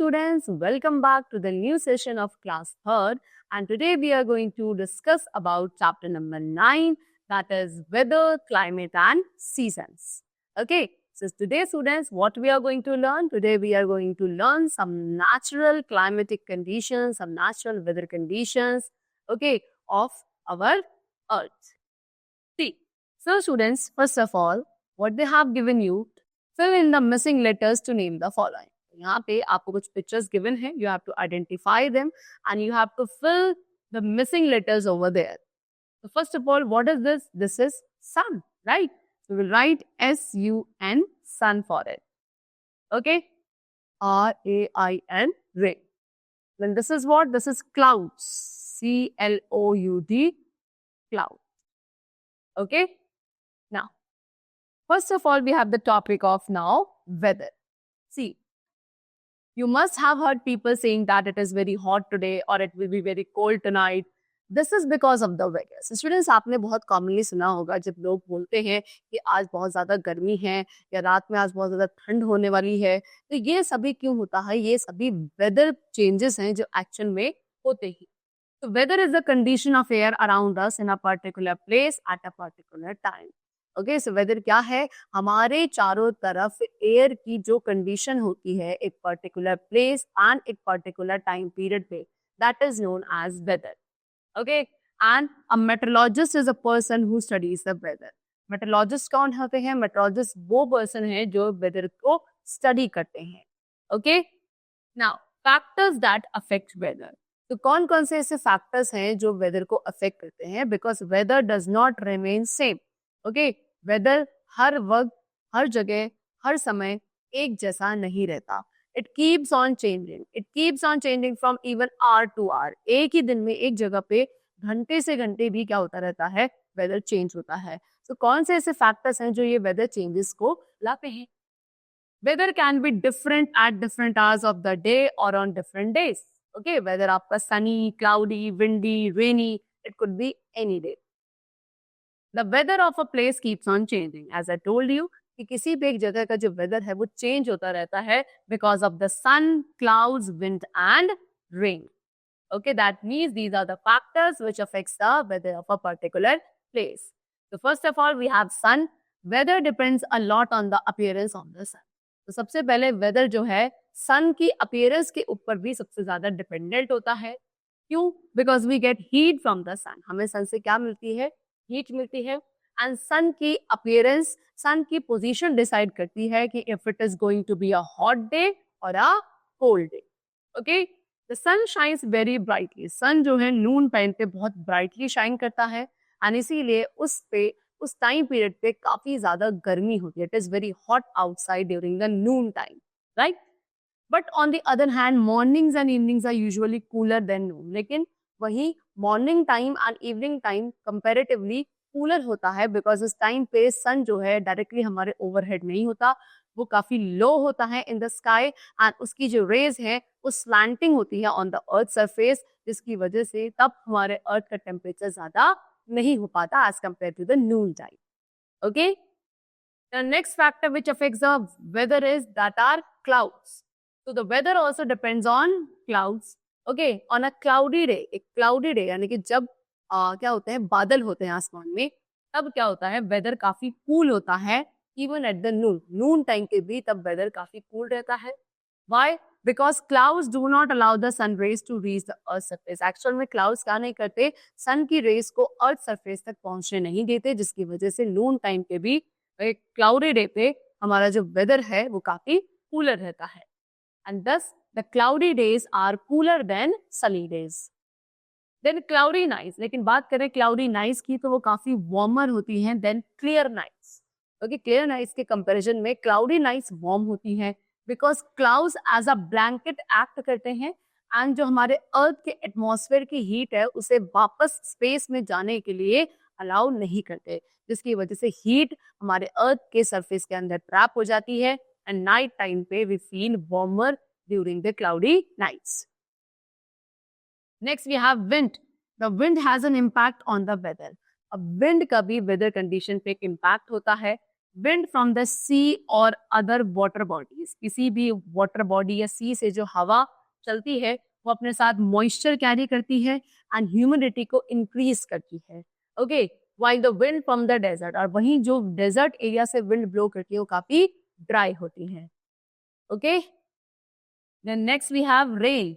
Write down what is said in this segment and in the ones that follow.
students, welcome back to the new session of class 3rd, and today we are going to discuss about chapter number 9, that is weather, climate and seasons. Okay, so today students, what we are going to learn? Today we are going to learn some natural climatic conditions, some natural weather conditions, okay, of our earth. See, so students, first of all, what they have given you, fill in the missing letters to name the following. यहाँ पे आपको कुछ pictures given है, you have to identify them and you have to fill the missing letters over there. So first of all, what is this? This is sun, right? So we'll write S-U-N, sun for it. Okay? R-A-I-N, rain. Then this is what? This is clouds. C-L-O-U-D, cloud. Okay? Now, first of all, we have the topic of now weather. See, you must have heard people saying that it is very hot today or it will be very cold tonight. This is because of the weather. So students, आपने बहुत commonly सुना होगा जब लोग बोलते हैं कि आज बहुत ज़्यादा गर्मी है या रात में आज बहुत ज़्यादा ठंड होने वाली है. तो ये सभी क्यों होता है? ये सभी weather changes हैं जो action में होते ही. So weather is the condition of air around us in a particular place at a particular time. Okay, so whether क्या है? हमारे चारों तरफ एयर की जो कंडीशन होती है एक पर्टिकुलर प्लेस एंड एक पर्टिकुलर टाइम पीरियड पे, that is known as weather. Okay, and a meteorologist is a person who studies the weather. Meteorologist कौन होते हैं? मेट्रोलॉजिस्ट वो पर्सन है जो वेदर को स्टडी करते हैं. Okay, now factors that affect weather. तो कौन कौन से ऐसे फैक्टर्स हैं जो वेदर को अफेक्ट करते हैं? Because weather does not remain same. Okay, weather हर वक्त, हर जगह, हर समय एक जैसा नहीं रहता. It keeps on changing. It keeps on changing from even hour to hour. एक ही दिन में एक जगह पे घंटे से घंटे भी क्या होता रहता है? वेदर चेंज होता है. तो कौन से ऐसे फैक्टर्स हैं जो ये वेदर चेंजेस को लाते हैं? Weather can be different at different hours of the day और on different days. Okay, weather आपका sunny, cloudy, windy, rainy, it could be any day. The weather of a place keeps on changing. As I told you, कि किसी भी एक जगह का जो weather है वो change होता रहता है because of the sun, clouds, wind and rain. Okay, that means these are the factors which affects the weather of a particular place. So first of all, we have sun. Weather depends a lot on the appearance of the sun. तो सबसे पहले weather जो है sun की appearance के ऊपर भी सबसे ज़्यादा dependent होता है. क्यों? Because we get heat from the sun. हमें sun से क्या मिलती है? हीट मिलती है. एंड सन की अपीयरेंस, सन की पोजीशन डिसाइड करती है कि if it is going to be a hot day or a cold day. Okay, the sun shines very brightly. Sun जो है नून टाइम पे बहुत ब्राइटली शाइन करता है एंड इसीलिए उस टाइम पीरियड पे काफी ज्यादा गर्मी होती है. It is very hot outside during the noon time, right? But on the other hand mornings and evenings are usually cooler than noon. लेकिन वही morning time and evening time comparatively cooler होता है बिकॉज उस time पे सन जो है directly हमारे overhead नहीं होता, वो काफी लो होता है इन द स्काई एंड उसकी जो रेज है वो स्लैंटिंग होती है ऑन द अर्थ सरफेस, जिसकी वजह से तब हमारे अर्थ का टेम्परेचर ज्यादा नहीं हो पाता as compared to the noon time. Okay, the next factor which affects the weather is that are clouds. So the weather also depends on clouds. Okay, on a cloudy day, एक cloudy day यानी कि जब क्या होते हैं, बादल होते हैं आसमान में, तब क्या होता है, वेदर काफी कूल होता है. Even at the noon time के भी तब वेदर काफी कूल रहता है. Why? Because clouds do not allow the sun rays to reach the earth surface. Actual में clouds क्या नहीं करते, सन की रेस को अर्थ सरफेस तक पहुंचने नहीं देते, जिसकी वजह से नून टाइम पे भी एक क्लाउडी डे पे हमारा जो वेदर है वो काफी कूलर रहता है. And thus the cloudy days are cooler than sunny days. Then cloudy nights. लेकिन बात करें cloudy nights की तो वो काफी warmer होती हैं than clear nights. Okay, clear nights के comparison में cloudy nights warm होती हैं because clouds as a blanket act करते हैं and जो हमारे अर्थ के एटमॉस्फेयर की हीट है उसे वापस स्पेस में जाने के लिए अलाउ नहीं करते, जिसकी वजह से हीट हमारे अर्थ के सरफेस के अंदर ट्रैप हो जाती है. And night time पे we feel warmer during the cloudy nights. Next we have wind. The wind has an impact on the weather. अब wind का भी weather condition पे एक impact होता है. विंड फ्रॉम द सी और अदर वाटर बॉडीज, किसी भी वाटर बॉडी या सी से जो हवा चलती है वो अपने साथ मॉइस्चर कैरी करती है एंड ह्यूमिडिटी को इंक्रीज करती है. Okay, while the wind from the desert, और वहीं जो डेजर्ट एरिया से विंड ब्लो करती है वो काफी ड्राई होती है. Okay, then next we have rain.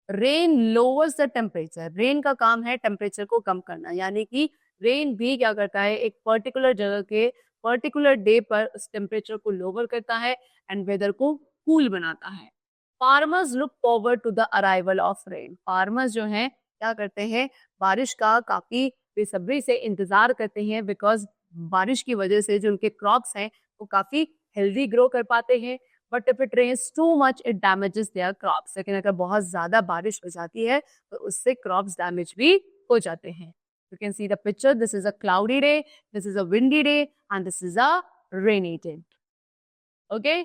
Rain lowers the temperature. Rain का काम है टेम्परेचर को कम करना, यानी कि रेन भी क्या करता है, एक पर्टिकुलर जगह के पर्टिकुलर डे पर उस टेम्परेचर को लोअर करता है एंड वेदर को कूल बनाता है. Farmers look forward to the arrival of rain. Farmers जो हैं क्या करते हैं, बारिश का काफी बेसब्री से इंतजार करते हैं, बिकॉज बारिश की वजह से जो उनके क्रॉप्स हैं वो काफी हेल्दी ग्रो कर पाते हैं. But if it rains too much it damages their crops. लेकिन अगर बहुत ज्यादा बारिश हो जाती है तो उससे क्रॉप्स डैमेज भी हो जाते हैं. You can see the picture. This is a cloudy day, this is a windy day, and this is a rainy day. Okay?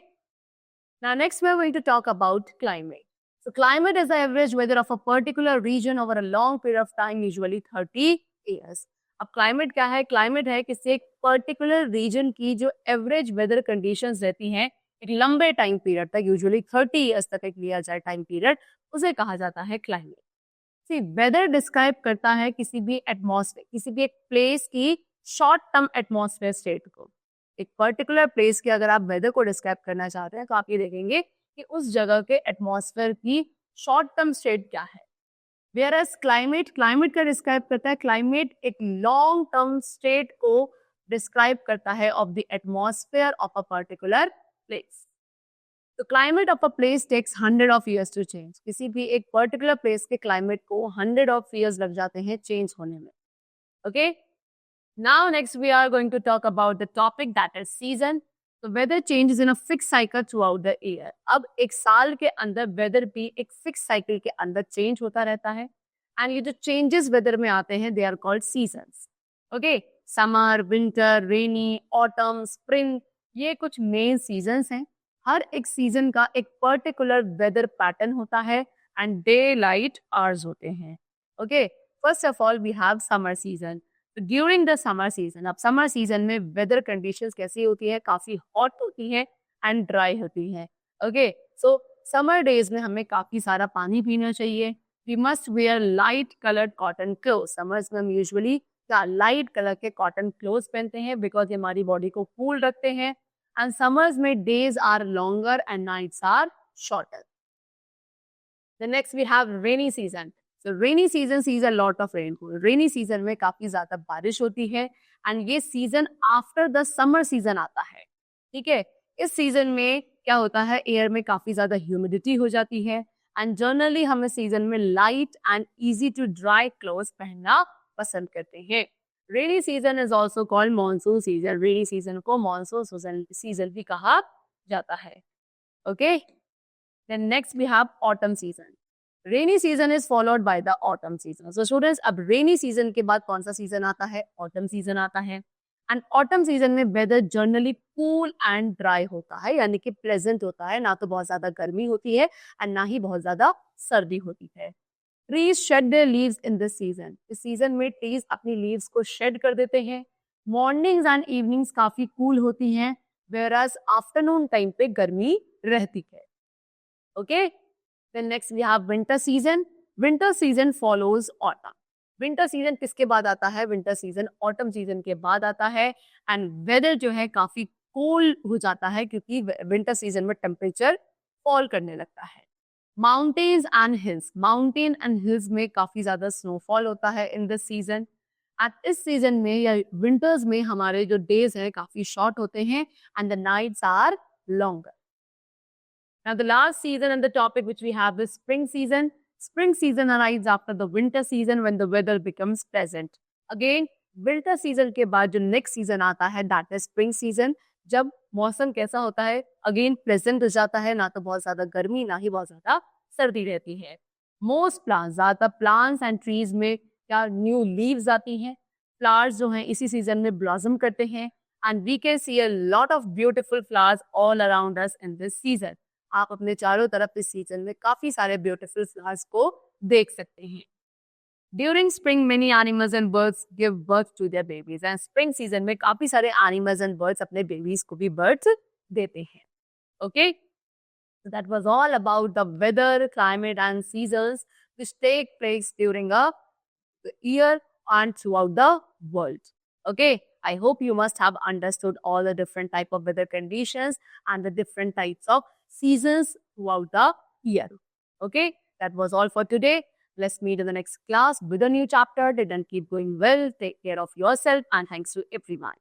Now next we are going to talk about climate. So climate is the average weather of a particular region over a long period of time, usually 30 years. अब climate क्या है? Climate है किसी एक particular region की जो average weather conditions रहती हैं एक लंबे टाइम पीरियड तक, यूजुअली 30 ईयर्स तक एक लिया जाए टाइम पीरियड, उसे कहा जाता है क्लाइमेट. सी वेदर डिस्क्राइब करता है किसी भी एटमॉस्फेयर, किसी भी एक प्लेस की शॉर्ट टर्म एटमॉस्फेयर स्टेट को. एक पर्टिकुलर प्लेस के अगर आप वेदर को डिस्क्राइब करना चाहते हैं तो आप ये देखेंगे कि उस जगह के एटमॉस्फेयर की शॉर्ट टर्म स्टेट क्या है. वेयर एज क्लाइमेट, क्लाइमेट का डिस्क्राइब करता है, क्लाइमेट एक लॉन्ग टर्म स्टेट को डिस्क्राइब करता है of the atmosphere of a particular place. The climate of a place takes 100 of years to change. किसी भी एक पर्टिकुलर प्लेस के क्लाइमेट को 100 of years लग जाते हैं चेंज होने में. Okay? Now next we are going to talk about the topic that is season. So weather changes in a fixed cycle throughout the year. अब एक साल के अंदर वेदर भी एक फिक्स साइकिल के अंदर चेंज होता रहता है एंड ये जो चेंजेस वेदर में आते हैं they are called seasons. Okay, summer, winter, rainy, autumn, spring, ये कुछ मेन सीजन्स हैं. हर एक सीजन का एक पर्टिकुलर वेदर पैटर्न होता है एंड डे लाइट आवर्स होते हैं. Okay, first of all we have summer season. During the summer season, अब समर सीजन में वेदर कंडीशंस कैसी होती है, काफी हॉट होती है एंड ड्राई होती है. ओके, सो समर डेज में हमें काफी सारा पानी पीना चाहिए. We must wear light coloured cotton cloth. Summers में हम यूजुअली क्या लाइट कलर के कॉटन क्लोथ पहनते हैं बिकॉज ये हमारी बॉडी को कूल रखते हैं. एंड समर्स में days are longer and nights are shorter. The next we have rainy season. So rainy season sees a lot of rainfall. Rainy season में काफी ज्यादा बारिश होती है एंड ये season after the summer season आता है. ठीक है, इस सीजन में क्या होता है, एयर में काफी ज्यादा ह्यूमिडिटी हो जाती है एंड जनरली हम इस सीजन में light and easy to dry clothes पहनना पसंद करते हैं. Rainy season is also called monsoon season. Rainy season को मानसून सीजन भी कहा जाता है. Okay, then next we have autumn season. Rainy season is followed by the autumn season. So students, अब रेनी सीजन के बाद कौन सा सीजन आता है, ऑटम सीजन आता है. एंड ऑटम सीजन में weather generally cool and dry होता है, यानी कि प्लेजेंट होता है. ना तो बहुत ज्यादा गर्मी होती है एंड ना ही बहुत ज्यादा सर्दी होती है. Trees shed their leaves in this season. इस सीजन में ट्रीज अपनी लीव्स को शेड कर देते हैं. मॉर्निंग्स एंड इवनिंग्स काफी कूल होती हैं, वेयरएज आफ्टरनून टाइम पे गर्मी रहती है. Okay, then next we have winter season. Winter season follows autumn. Winter season किसके बाद आता है, विंटर सीजन ऑटम सीजन के बाद आता है एंड वेदर जो है काफी कूल हो जाता है क्योंकि विंटर सीजन में टेम्परेचर फॉल करने लगता है. Mountains and hills. Mountain and hills में काफी ज्यादा स्नोफॉल होता है इन दिस सीजन. एंड इस सीजन में या विंटर्स में हमारे जो डेज हैं काफी शॉर्ट होते हैं and the nights are longer. Now the last season and the topic which we have is spring season. Spring season arrives after the winter season when the weather becomes pleasant. Again, winter season के बाद जो next season आता है that is spring season. जब मौसम कैसा होता है, अगेन प्लेजेंट हो जाता है, ना तो बहुत ज्यादा गर्मी ना ही बहुत ज्यादा सर्दी रहती है. मोस्ट प्लांट्स, ज्यादातर प्लांट्स एंड ट्रीज में क्या न्यू लीव्स आती हैं. फ्लावर्स जो हैं इसी सीजन में ब्लॉसम करते हैं and we can see a lot of beautiful flowers all around us in this season. आप अपने चारों तरफ इस सीजन में काफी सारे ब्यूटीफुल फ्लावर्स को देख सकते हैं. During spring, many animals and birds give birth to their babies. And spring season में काफी सारे animals and birds अपने babies को भी birth देते हैं. Okay? So that was all about the weather, climate, and seasons which take place during a year and throughout the world. Okay? I hope you must have understood all the different type of weather conditions and the different types of seasons throughout the year. Okay? That was all for today. Let's meet in the next class with a new chapter. Then keep going well. Take care of yourself and thanks to everyone.